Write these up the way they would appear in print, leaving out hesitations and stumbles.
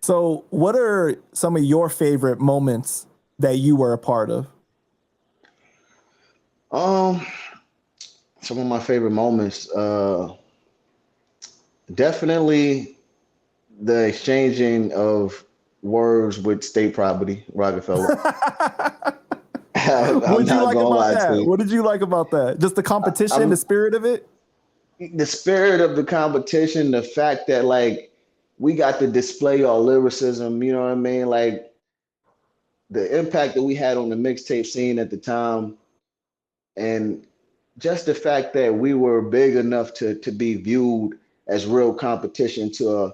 So, what are some of your favorite moments that you were a part of? Um, some of my favorite moments, definitely the exchanging of words with state property, Rockefeller. What I'm did you not like gonna about lie to that? you. What did you like about that? Just the competition, the I'm spirit of it? the spirit of the competition, the fact that like we got to display our lyricism, you know what I mean? Like the impact that we had on the mixtape scene at the time, and just the fact that we were big enough to be viewed as real competition to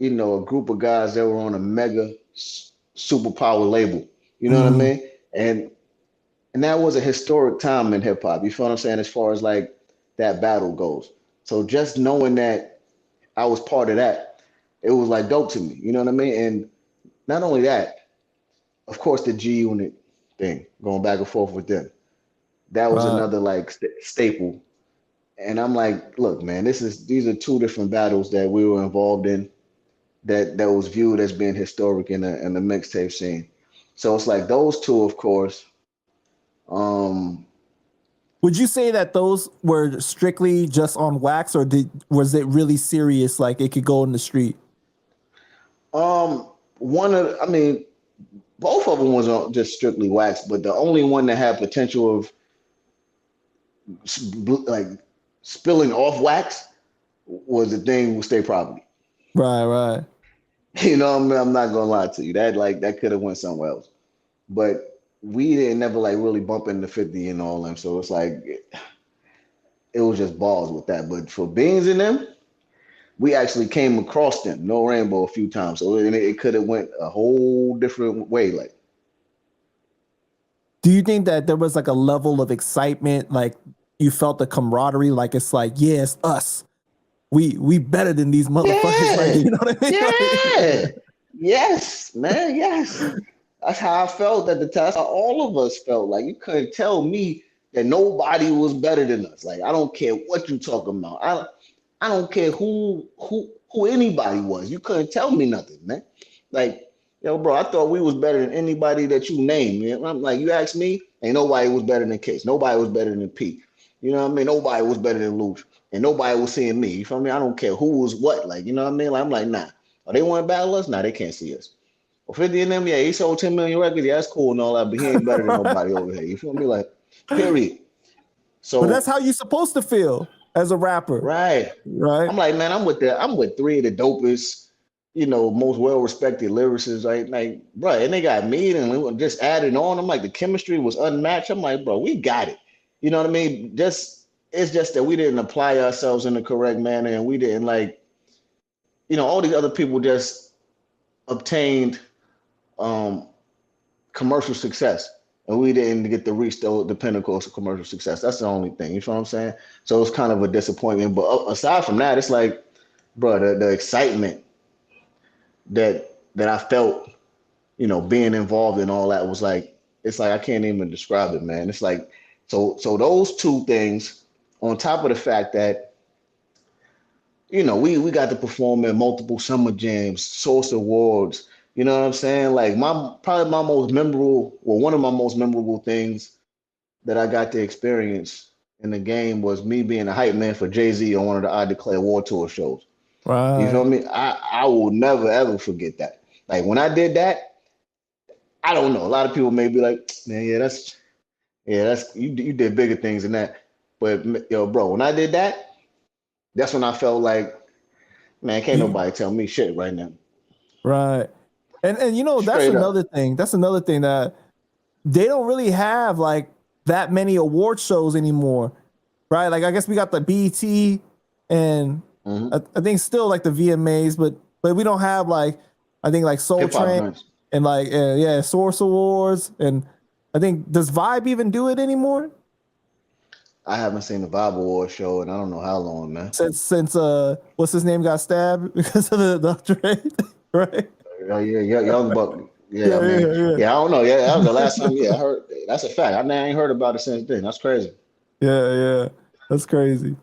a group of guys that were on a mega superpower label. You know what I Mm, mean? And and that was a historic time in hip hop. You feel what I'm saying? As far as like that battle goes. So just knowing that I was part of that, it was like dope to me. You know what I mean? And not only that, of course, the G Unit thing, going back and forth with them. That was right. another like staple. And I'm like, look, man, these are two different battles that we were involved in that was viewed as being historic in the mixtape scene. So it's like those two, of course. Um, Would you say that those were strictly just on wax, or was it really serious? Like it could go in the street? one of, I mean, both of them was just strictly wax, but the only one that had potential of like spilling off wax was the thing with state property. Right, right. You know, I'm not gonna lie to you. That could have went somewhere else. But we didn't never like really bump into 50 and all them. So it's like it was just balls with that. But for beans in them, we actually came across them, no rainbow a few times. So it could have went a whole different way. Like Do you think that there was like a level of excitement, like you felt the camaraderie, like it's like, yeah, it's us. We better than these motherfuckers, like yeah, you know what I mean? yeah, yes, man, yes. That's how I felt at the time. That's how all of us felt. Like you couldn't tell me that nobody was better than us. Like I don't care what you talking about. I don't care who anybody was. You couldn't tell me nothing, man. Like, yo, bro, I thought we was better than anybody that you named. Man. I'm like, you asked me, ain't nobody was better than Case. Nobody was better than P. You know what I mean? Nobody was better than Luch. And nobody was seeing me. You feel me? I don't care who was what. Like, you know what I mean? Like, I'm like, nah. Oh, they want to battle us? Nah, they can't see us. Well, 50 of them, yeah, he sold 10 million records. Yeah, that's cool and all that, but he ain't better than nobody over here. You feel me? Like, period. But that's So, how you're supposed to feel as a rapper, right. right? I'm like, man, I'm with three of the dopest, most well respected lyricists, right? Like, bro, and they got me and we were just adding on. I'm like, the chemistry was unmatched. I'm like, bro, we got it. You know what I mean? It's just that we didn't apply ourselves in the correct manner and we didn't like, all these other people just obtained um commercial success. And we didn't get to reach the pinnacles of commercial success. That's the only thing. You know what I'm saying? So it's kind of a disappointment. But aside from that, it's like, bro, the excitement that I felt, being involved in all that was like, it's like I can't even describe it, man. It's like so those two things, on top of the fact that, we got to perform at multiple summer jams, Source Awards. You know what I'm saying? Like probably my most memorable, well, one of my most memorable things that I got to experience in the game was me being a hype man for Jay-Z on one of the I Declare War Tour shows. You feel Right. me? I will never ever forget that. Like when I did that, I don't know. A lot of people may be like, man, that's you did bigger things than that. But yo, bro, when I did that, that's when I felt like, man, can't You nobody tell me shit right now. right. And that's Straight up. another thing. That's another thing that they don't really have like that many award shows anymore. Right? Like I guess we got the BET and Hmm. I think still like the VMAs, but we don't have like I think like Soul Hip hop Train joints. and like yeah, Source Awards and I think does Vibe even do it anymore? I haven't seen the Vibe Award show and I don't know how long, man. Since what's his name got stabbed because of the trade, right? Yeah, yeah, Young Buck. Yeah, I Yeah, mean, yeah, yeah, yeah, I don't know. Yeah, that was the last time. Yeah, I heard. That's a fact. I ain't heard about it since then. That's crazy. yeah, yeah. That's crazy.